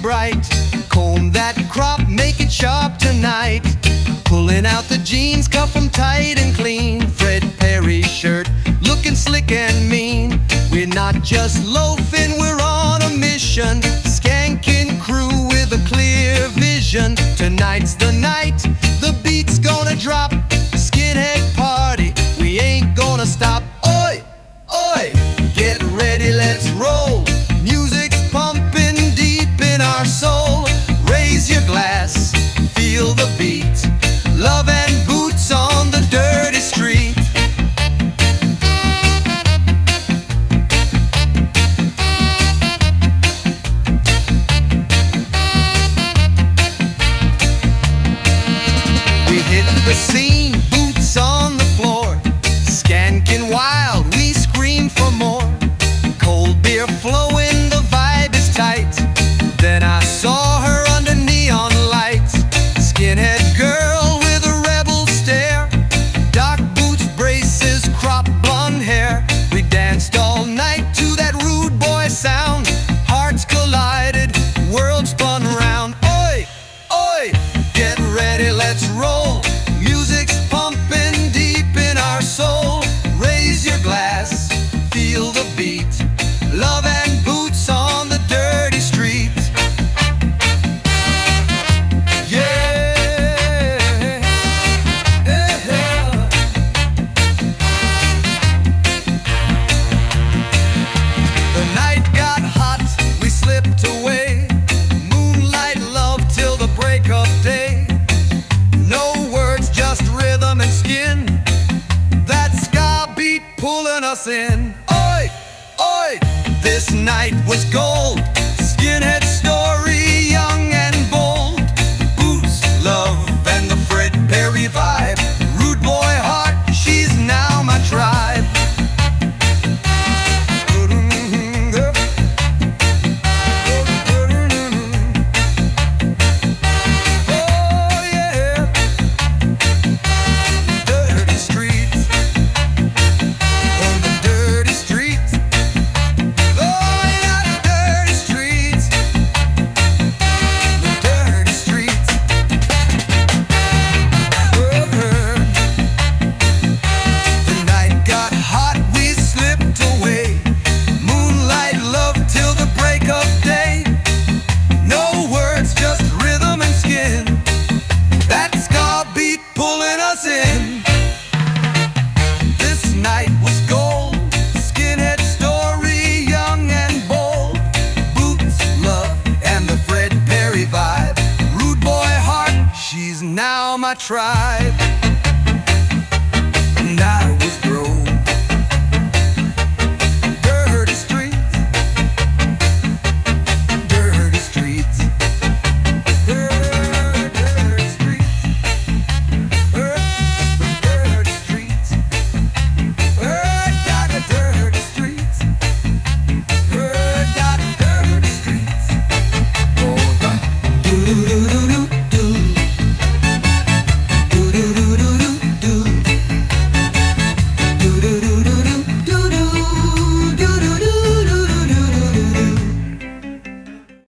bright. Comb that crop, make it sharp tonight. Pulling out the jeans, cuff them tight and clean. Fred Perry shirt, looking slick and mean. We're not just loafing, we're on a mission. Skanking crew with a clear vision. Tonight's the night, the beat's gonna drop. Skinhead party, we ain't gonna stop. Oi, oi, get ready, let's roll. Music's pumping deep in our soul. Raise your glass, feel the beat. Love and boots on the dirty street. We hit the scene, boots on the floor. Skanking wild, we scream for more. Cold beer flowing, the vibe is tight. Then I saw her under neon lights. Skinhead girl with a rebel stare. Dark boots, braces, crop blonde hair. We danced all night to that rude boy sound. Hearts collided, worlds spun round. Oi, oi, get ready, let's roll. Music's pumping deep in our soul. Raise your glass, feel the beat. Love and boots on the dirty street. The night got hot, we slipped away. Moonlight love till the break of day. No words, just rhythm and skin. That ska beat pulling us in. Oi, oi, this night was gold. Skinhead story, young and bold. Boots, love, and the Fred Perry vibe. Rude boy heart, she's now my tribe. Pulling us in. This night was gold. Skinhead story, young and bold. Boots, love, and the Fred Perry vibe. Rude boy heart, she's now my tribe. And I